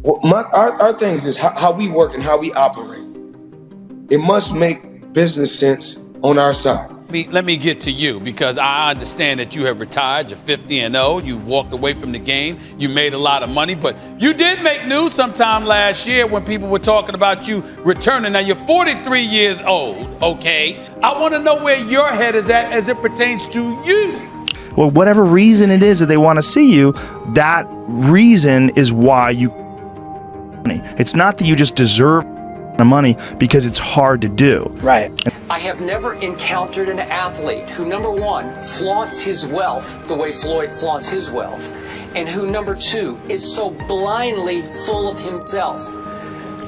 Well, our thing is how we work and how we operate. It must make business sense on our side. Let me get to you, because I understand that you have retired. You're 50-0. You walked away from the game. You made a lot of money, but you did make news sometime last year when people were talking about you returning. Now, you're 43 years old, okay? I want to know where your head is at as it pertains to you. Well, whatever reason it is that they want to see you, that reason is why you. It's not that you just deserve the money, because it's hard to do. Right. I have never encountered an athlete who, number one, flaunts his wealth the way Floyd flaunts his wealth, and who, number two, is so blindly full of himself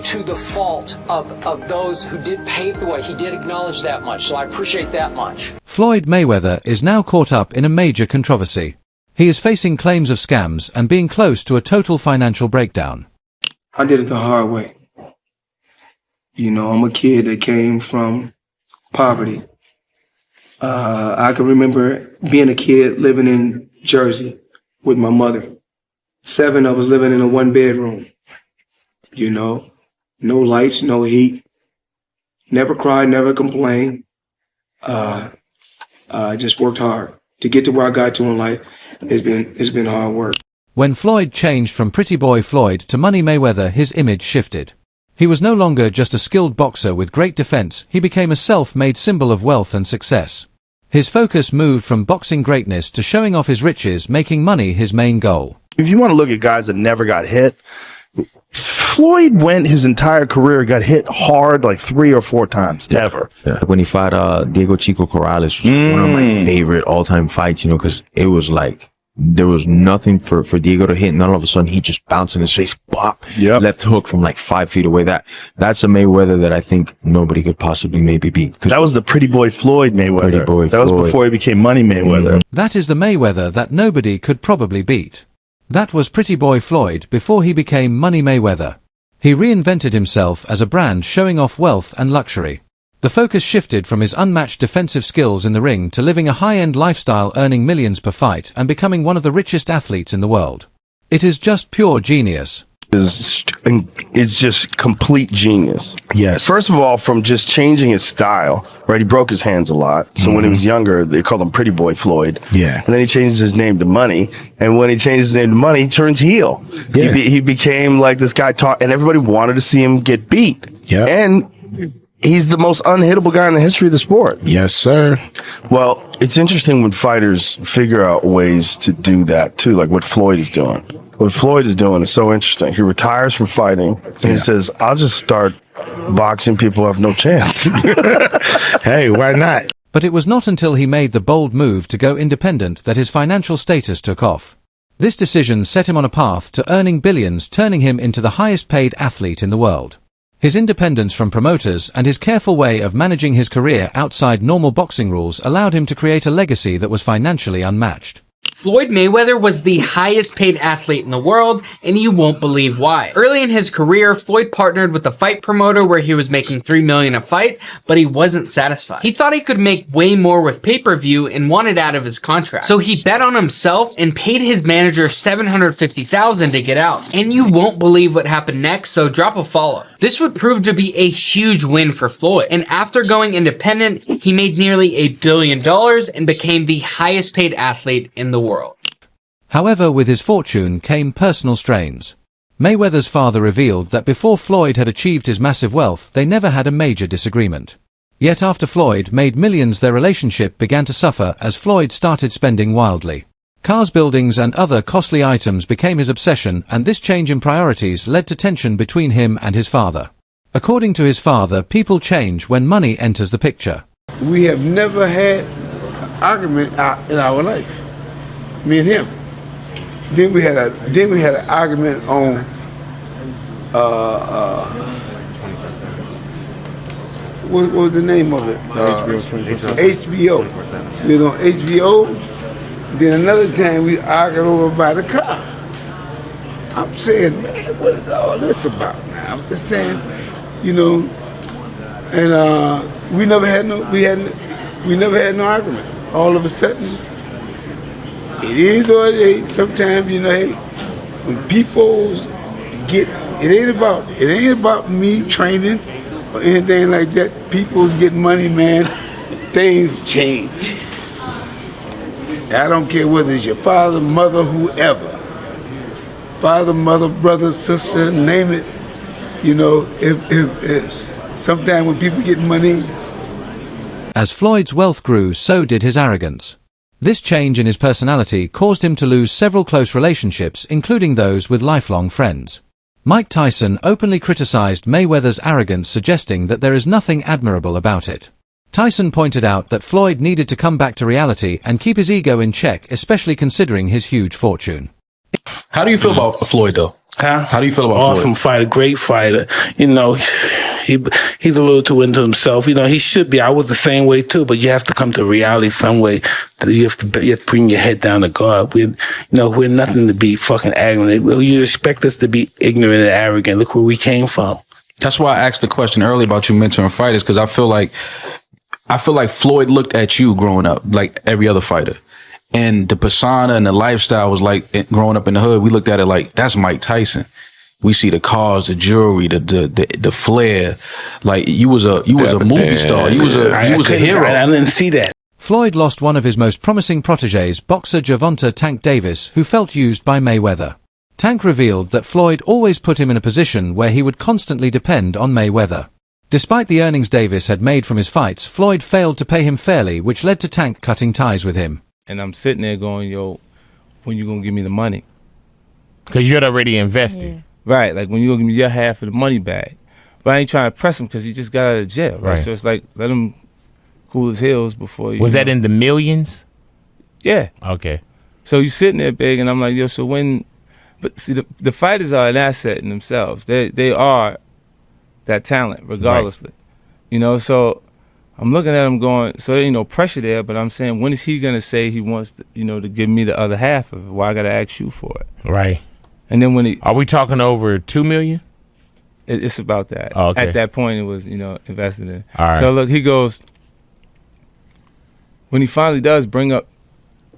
to the fault of those who did pave the way. He did acknowledge that much, so I appreciate that much. Floyd Mayweather is now caught up in a major controversy. He is facing claims of scams and being close to a total financial breakdown. I did it the hard way. You know, I'm a kid that came from poverty. I can remember being a kid living in Jersey with my mother. 7 of us living in a 1-bedroom. You know, no lights, no heat. Never cried, never complained. Just worked hard to get to where I got to in life. It's been hard work. When Floyd changed from Pretty Boy Floyd to Money Mayweather, his image shifted. He was no longer just a skilled boxer with great defense. He became a self-made symbol of wealth and success. His focus moved from boxing greatness to showing off his riches, making money his main goal. If you want to look at guys that never got hit, Floyd went his entire career, got hit hard like 3 or 4 times, ever. Yeah. When he fought Diego Chico Corrales, which was one of my favorite all-time fights, you know, because it was like, there was nothing for Diego to hit, and then all of a sudden he just bounced in his face, bop, left hook from like 5 feet away. That's a Mayweather that I think nobody could possibly maybe beat. That was the Pretty Boy Floyd Mayweather. That was before he became Money Mayweather. That is the Mayweather that nobody could probably beat. That was Pretty Boy Floyd before he became Money Mayweather. He reinvented himself as a brand, showing off wealth and luxury. The focus shifted from his unmatched defensive skills in the ring to living a high-end lifestyle, earning millions per fight and becoming one of the richest athletes in the world. It is just pure genius. It's just complete genius. Yes. First of all, from just changing his style, right? He broke his hands a lot. So when he was younger, they called him Pretty Boy Floyd. Yeah. And then he changes his name to Money. And when he changes his name to Money, he turns heel. Yeah. He became like this guy and everybody wanted to see him get beat. Yeah. And he's the most unhittable guy in the history of the sport. Yes, sir. Well, it's interesting when fighters figure out ways to do that too, like what Floyd is doing. What Floyd is doing is so interesting. He retires from fighting and he says, I'll just start boxing people who have no chance. Hey, why not? But it was not until he made the bold move to go independent that his financial status took off. This decision set him on a path to earning billions, turning him into the highest paid athlete in the world. His independence from promoters and his careful way of managing his career outside normal boxing rules allowed him to create a legacy that was financially unmatched. Floyd Mayweather was the highest paid athlete in the world, and you won't believe why. Early in his career, Floyd partnered with a fight promoter where he was making $3 million a fight, but he wasn't satisfied. He thought he could make way more with pay-per-view and wanted out of his contract. So he bet on himself and paid his manager $750,000 to get out. And you won't believe what happened next, so drop a follow. This would prove to be a huge win for Floyd, and after going independent, he made nearly $1 billion and became the highest paid athlete in the world. However, with his fortune came personal strains. Mayweather's father revealed that before Floyd had achieved his massive wealth, they never had a major disagreement. Yet after Floyd made millions, their relationship began to suffer as Floyd started spending wildly. Cars, buildings, and other costly items became his obsession, and this change in priorities led to tension between him and his father. According to his father, people change when money enters the picture. We have never had an argument in our life, me and him. Then we had an argument on what was the name of it? HBO. We was on HBO. Then another time we argued over by the car. I'm saying, man, what is all this about now? I'm just saying, you know, and we never had no argument. All of a sudden, it is what it is. Sometimes, you know, hey, when people get it ain't about me training or anything like that. People get money, man. Things change. I don't care whether it's your father, mother, whoever. Father, mother, brother, sister, name it. You know, if sometimes when people get money. As Floyd's wealth grew, so did his arrogance. This change in his personality caused him to lose several close relationships, including those with lifelong friends. Mike Tyson openly criticized Mayweather's arrogance, suggesting that there is nothing admirable about it. Tyson pointed out that Floyd needed to come back to reality and keep his ego in check, especially considering his huge fortune. How do you feel about Floyd, though? Huh? How do you feel about Awesome Floyd? fighter, great fighter. You know, he's a little too into himself. You know, he should be. I was the same way too, but you have to come to reality some way. You have to bring your head down to God. We're nothing to be fucking arrogant. You expect us to be ignorant and arrogant. Look where we came from. That's why I asked the question earlier about you mentoring fighters, because I feel like Floyd looked at you growing up like every other fighter. And the persona and the lifestyle was like, growing up in the hood, we looked at it like, that's Mike Tyson. We see the cars, the jewelry, the flair. Like you was a movie star. You was a hero. I didn't see that. Floyd lost one of his most promising protégés, boxer Gervonta "Tank" Davis, who felt used by Mayweather. Tank revealed that Floyd always put him in a position where he would constantly depend on Mayweather. Despite the earnings Davis had made from his fights, Floyd failed to pay him fairly, which led to Tank cutting ties with him. And I'm sitting there going, yo, when you gonna give me the money? Because you had already invested. Yeah. Right, like when you gonna give me your half of the money back. But I ain't trying to press him because he just got out of jail, right? So it's like, let him cool his heels before you. Was that in the millions? Yeah. Okay. So you sitting there big, and I'm like, yo, so when, but see, the fighters are an asset in themselves. They are that talent, regardlessly. Right. You know, so I'm looking at him going, so there ain't no pressure there, but I'm saying, when is he going to say he wants to, to give me the other half of it? Why I got to ask you for it? Right. And then when are we talking over $2 million? It's about that. Oh, okay. At that point, it was, invested in. All right. So look, he goes, when he finally does bring up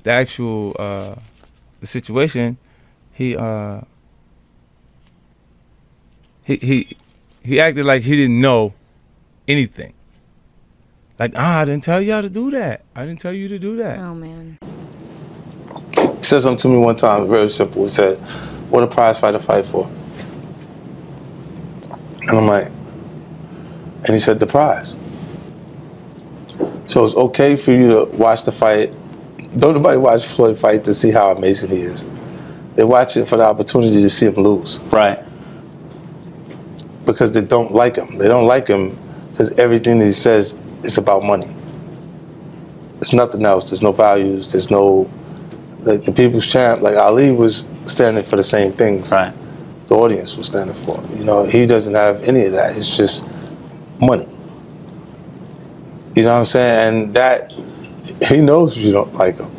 the actual, the situation, he acted like he didn't know anything. Like, I didn't tell y'all to do that. I didn't tell you to do that. Oh, man. He said something to me one time, very simple. He said, what a prize fighter fight for? And I'm like, and he said, the prize. So it's okay for you to watch the fight. Don't nobody watch Floyd fight to see how amazing he is. They watch it for the opportunity to see him lose. Right. Because they don't like him. They don't like him because everything that he says is about money. There's nothing else. There's no values. There's no, like the people's champ, like Ali was standing for the same things. Right. The audience was standing for. He doesn't have any of that. It's just money. You know what I'm saying? And that, he knows you don't like him.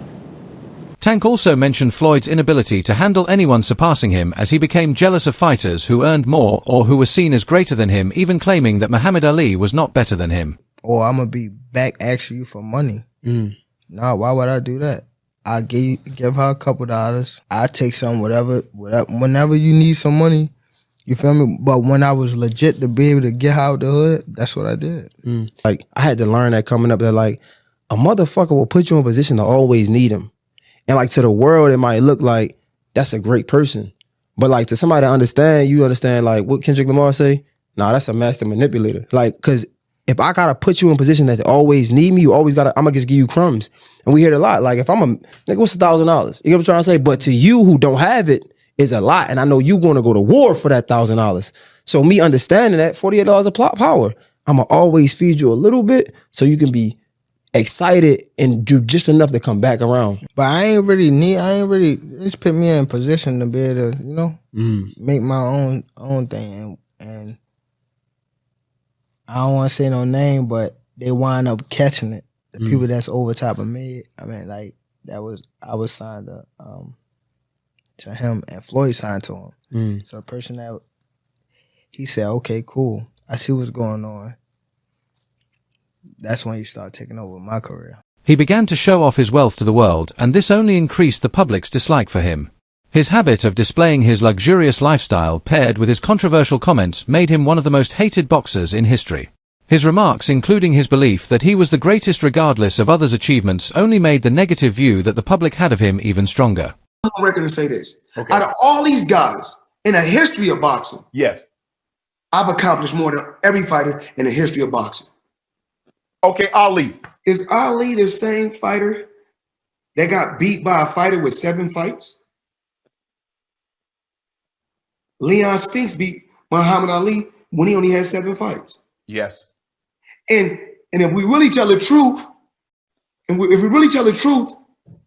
Tank also mentioned Floyd's inability to handle anyone surpassing him, as he became jealous of fighters who earned more or who were seen as greater than him, even claiming that Muhammad Ali was not better than him. Or I'm going to be back asking you for money. Nah, why would I do that? I'll give her a couple dollars. I'll take some, whatever, whenever you need some money. You feel me? But when I was legit to be able to get out the hood, that's what I did. Like, I had to learn that coming up, that like, a motherfucker will put you in a position to always need him. And like, to the world, it might look like that's a great person. But like, to somebody to understand, you understand like what Kendrick Lamar say? Nah, that's a master manipulator. Like, cause if I gotta put you in a position that they always need me, you always gotta, I'm gonna just give you crumbs. And we hear it a lot. Like, if I'm nigga, what's $1,000? You know what I'm trying to say? But to you who don't have it, is a lot. And I know you gonna go to war for that $1,000. So me understanding that, $48 of plot power, I'm gonna always feed you a little bit so you can be excited and do just enough to come back around. But I ain't really, just put me in a position to be able to, make my own thing. And I don't want to say no name, but they wind up catching it. The people that's over top of me, I mean, like, I was signed to him, and Floyd signed to him. So the person that, he said, okay, cool, I see what's going on. That's when he started taking over my career. He began to show off his wealth to the world, and this only increased the public's dislike for him. His habit of displaying his luxurious lifestyle paired with his controversial comments made him one of the most hated boxers in history. His remarks, including his belief that he was the greatest regardless of others' achievements, only made the negative view that the public had of him even stronger. I'm on record to say this. Okay. Out of all these guys in the history of boxing, yes, I've accomplished more than every fighter in the history of boxing. Okay, Ali. Is Ali the same fighter that got beat by a fighter with 7 fights? Leon Spinks beat Muhammad Ali when he only had 7 fights. Yes. And if we really tell the truth, if we really tell the truth,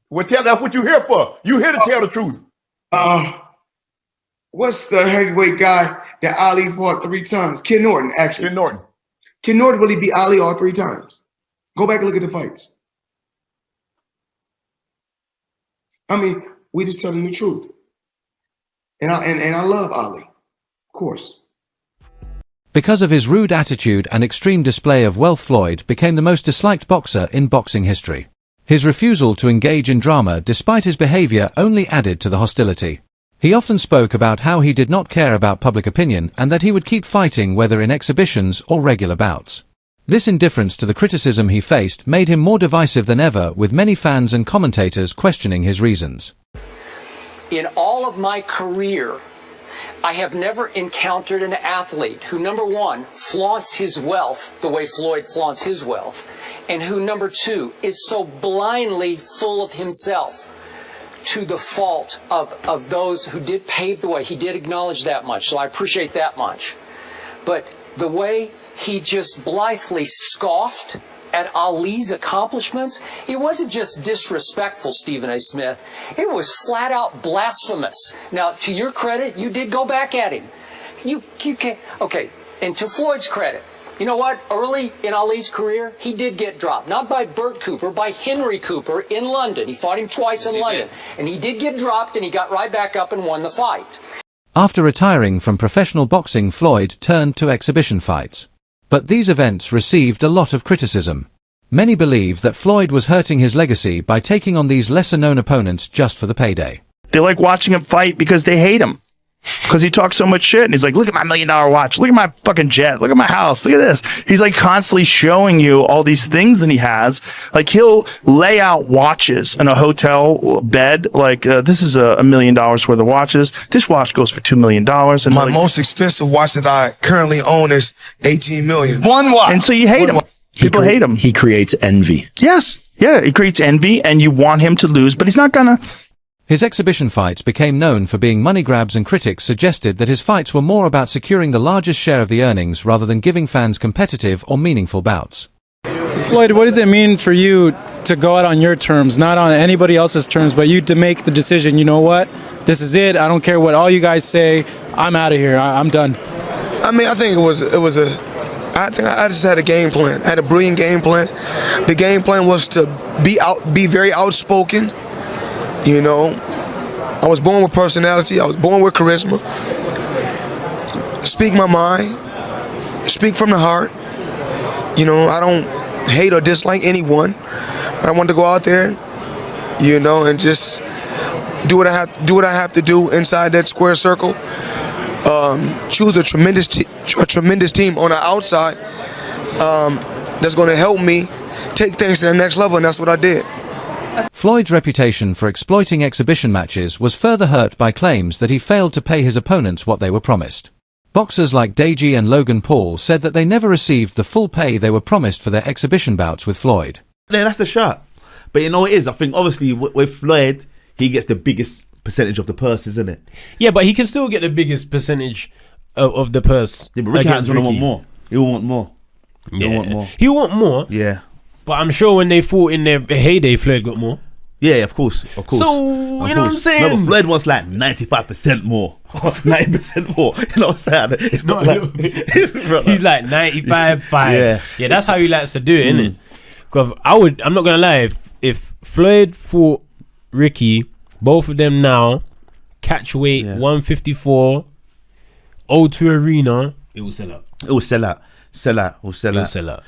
well, that's what you're here for. You're here to tell the truth. What's the heavyweight guy that Ali fought 3 times? Ken Norton, actually. Ken Norton. Ken Norton really beat Ali all 3 times. Go back and look at the fights. I mean, we just telling the truth. And I love Ali, of course. Because of his rude attitude and extreme display of wealth, Floyd became the most disliked boxer in boxing history. His refusal to engage in drama despite his behavior only added to the hostility. He often spoke about how he did not care about public opinion and that he would keep fighting whether in exhibitions or regular bouts. This indifference to the criticism he faced made him more divisive than ever, with many fans and commentators questioning his reasons. In all of my career, I have never encountered an athlete who, number one, flaunts his wealth the way Floyd flaunts his wealth, and who, number two, is so blindly full of himself to the fault of those who did pave the way. He did acknowledge that much, so I appreciate that much. But the way he just blithely scoffed at Ali's accomplishments, it wasn't just disrespectful, Stephen A. Smith. It was flat out blasphemous. Now, to your credit, you did go back at him. You can't. Okay, and to Floyd's credit, you know what? Early in Ali's career, he did get dropped. Not by Burt Cooper, by Henry Cooper in London. He fought him twice in London. And he did get dropped, and he got right back up and won the fight. After retiring from professional boxing, Floyd turned to exhibition fights. But these events received a lot of criticism. Many believe that Floyd was hurting his legacy by taking on these lesser-known opponents just for the payday. They like watching him fight because they hate him. Because he talks so much shit, and he's like, look at my $1 million watch, look at my fucking jet, look at my house, look at this. He's like constantly showing you all these things that he has. Like, he'll lay out watches in a hotel bed, like, this is $1 million worth of watches, this watch goes for $2 million. And my most expensive watch that I currently own is $18 million. One watch. And so you hate him. People hate him. He creates envy. Yes. Yeah, he creates envy, and you want him to lose, but he's not gonna. His exhibition fights became known for being money grabs, and critics suggested that his fights were more about securing the largest share of the earnings rather than giving fans competitive or meaningful bouts. Floyd, what does it mean for you to go out on your terms, not on anybody else's terms, but you to make the decision, you know what, this is it, I don't care what all you guys say, I'm out of here, I'm done? I mean, I think I think I just had a game plan. I had a brilliant game plan. The game plan was to be very outspoken. You know, I was born with personality. I was born with charisma. Speak my mind. Speak from the heart. You know, I don't hate or dislike anyone. But I want to go out there, you know, and just do what I have to do inside that square circle. Choose a tremendous team on the outside that's going to help me take things to the next level, and that's what I did. Floyd's reputation for exploiting exhibition matches was further hurt by claims that he failed to pay his opponents what they were promised. Boxers like Deji and Logan Paul said that they never received the full pay they were promised for their exhibition bouts with Floyd. Yeah, that's the shot. But you know what it is? I think obviously with Floyd, he gets the biggest percentage of the purse, isn't it? Yeah, but he can still get the biggest percentage of the purse. Yeah, but Ricky Hatton's going to want more. He'll want more. He'll want more. Yeah. But I'm sure when they fought in their heyday, Floyd got more. Yeah, of course. So, you know what I'm saying? No, but Floyd wants like 95% more. 90% more. You know what I'm saying? It's not like... He's like 95-5. Yeah, that's how he likes to do it, isn't it? Because I'm not going to lie, if Floyd fought Ricky, both of them now, catch weight, 154, O2 Arena, it will sell out. It will sell out. It will sell out.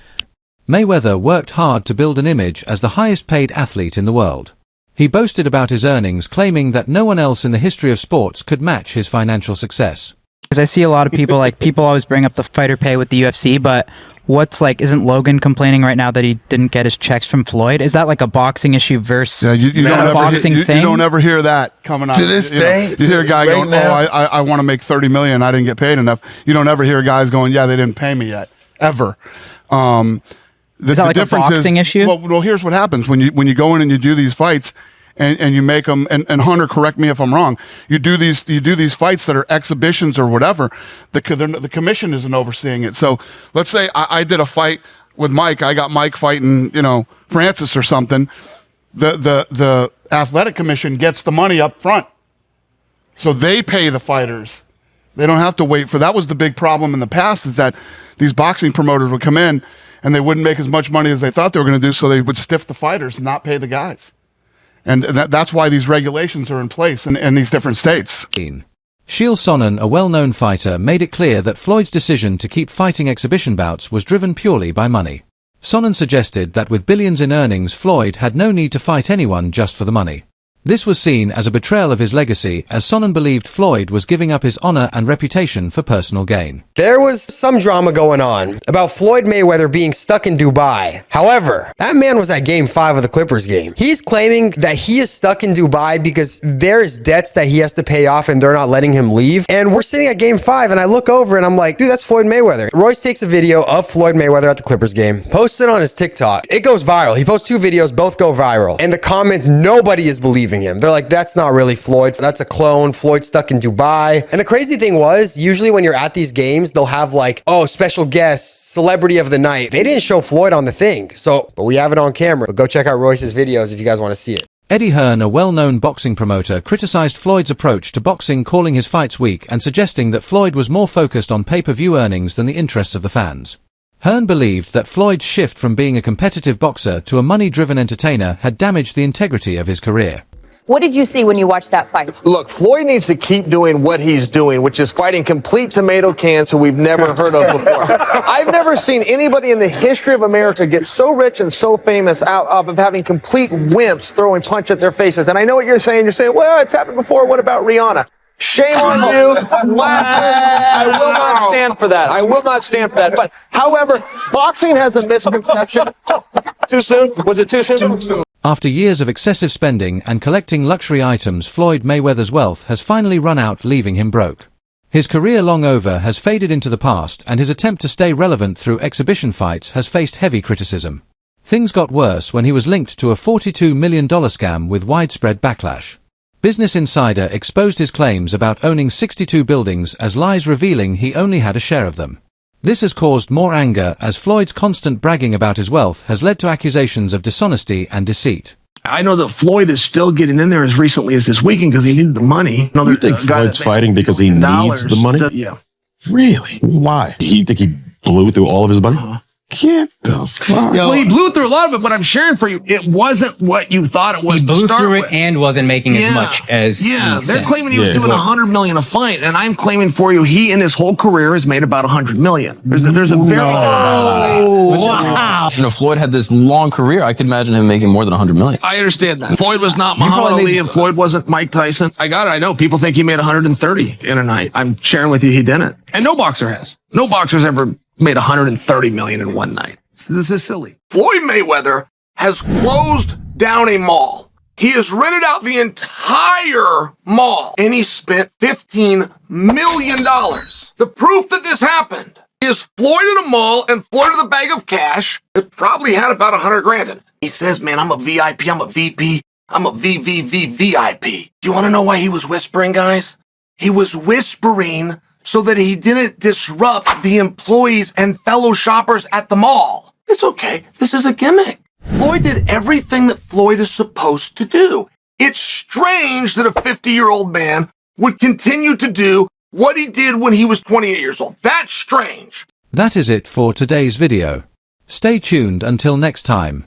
Mayweather worked hard to build an image as the highest paid athlete in the world. He boasted about his earnings, claiming that no one else in the history of sports could match his financial success. Because I see a lot of people, like, people always bring up the fighter pay with the UFC, but isn't Logan complaining right now that he didn't get his checks from Floyd? Is that like a boxing issue versus you don't a boxing you thing? don't ever hear that coming out. To this day, You hear a guy right going, now. I want to make $30 million. I didn't get paid enough. You don't ever hear guys going, yeah, they didn't pay me yet. Ever. Is that like a boxing issue? Well, here's what happens when you go in and you do these fights. And you make them, and Hunter, correct me if I'm wrong. You do these fights that are exhibitions or whatever. The commission isn't overseeing it. So let's say I did a fight with Mike. I got Mike fighting, Francis or something. The athletic commission gets the money up front, so they pay the fighters. They don't have to wait for. That was the big problem in the past, is that these boxing promoters would come in and they wouldn't make as much money as they thought they were going to do, so they would stiff the fighters and not pay the guys. And that's why these regulations are in place in these different states. Shail Sonnen, a well-known fighter, made it clear that Floyd's decision to keep fighting exhibition bouts was driven purely by money. Sonnen suggested that with billions in earnings, Floyd had no need to fight anyone just for the money. This was seen as a betrayal of his legacy, as Sonnen believed Floyd was giving up his honor and reputation for personal gain. There was some drama going on about Floyd Mayweather being stuck in Dubai. However, that man was at Game 5 of the Clippers game. He's claiming that he is stuck in Dubai because there's debts that he has to pay off and they're not letting him leave. And we're sitting at Game 5 and I look over and I'm like, dude, that's Floyd Mayweather. Royce takes a video of Floyd Mayweather at the Clippers game, posts it on his TikTok. It goes viral. He posts 2 videos, both go viral. And the comments, nobody is believing him. They're like, that's not really Floyd. That's a clone. Floyd's stuck in Dubai. And the crazy thing was, usually when you're at these games, they'll have like, oh, special guest, celebrity of the night. They didn't show Floyd on the thing. But we have it on camera. But go check out Royce's videos if you guys want to see it. Eddie Hearn, a well-known boxing promoter, criticized Floyd's approach to boxing, calling his fights weak and suggesting that Floyd was more focused on pay-per-view earnings than the interests of the fans. Hearn believed that Floyd's shift from being a competitive boxer to a money-driven entertainer had damaged the integrity of his career. What did you see when you watched that fight? Look, Floyd needs to keep doing what he's doing, which is fighting complete tomato cans who we've never heard of before. I've never seen anybody in the history of America get so rich and so famous out of having complete wimps throwing punch at their faces. And I know what you're saying. You're saying, well, it's happened before. What about Rihanna? Shame on you. Blasphemous. I will not stand for that. I will not stand for that. But, however, boxing has a misconception. Too soon? Was it too soon? After years of excessive spending and collecting luxury items, Floyd Mayweather's wealth has finally run out, leaving him broke. His career, long over, has faded into the past, and his attempt to stay relevant through exhibition fights has faced heavy criticism. Things got worse when he was linked to a $42 million scam with widespread backlash. Business Insider exposed his claims about owning 62 buildings as lies, revealing he only had a share of them. This has caused more anger, as Floyd's constant bragging about his wealth has led to accusations of dishonesty and deceit. I know that Floyd is still getting in there as recently as this weekend because he needed the money. You think Floyd's fighting because he needs the money? Yeah. Really? Why? You think he blew through all of his money? Get the fuck. Well, he blew through a lot of it, but I'm sharing for you, it wasn't what you thought it was. He blew to start through with. it and wasn't making as much as they're he says. claiming he was doing $100 million a fight, and I'm claiming for you, he in his whole career has made about $100 million. There's a very wow. Floyd had this long career. I could imagine him making more than $100 million. I understand that. Floyd was not Muhammad Ali, and Floyd wasn't Mike Tyson. I got it. I know people think he made 130 in a night. I'm sharing with you, he didn't, and no boxer has. No boxer's ever made 130 million in one night. This is silly. Floyd Mayweather has closed down a mall. He has rented out the entire mall, and he spent $15 million. The proof that this happened is Floyd in a mall and Floyd with a bag of cash that probably had about 100 grand in it. He says, man, I'm a VIP, I'm a VP, I'm a VVVVIP. Do you want to know why he was whispering, guys? He was whispering so that he didn't disrupt the employees and fellow shoppers at the mall. It's okay. This is a gimmick. Floyd did everything that Floyd is supposed to do. It's strange that a 50-year-old man would continue to do what he did when he was 28 years old. That's strange. That is it for today's video. Stay tuned until next time.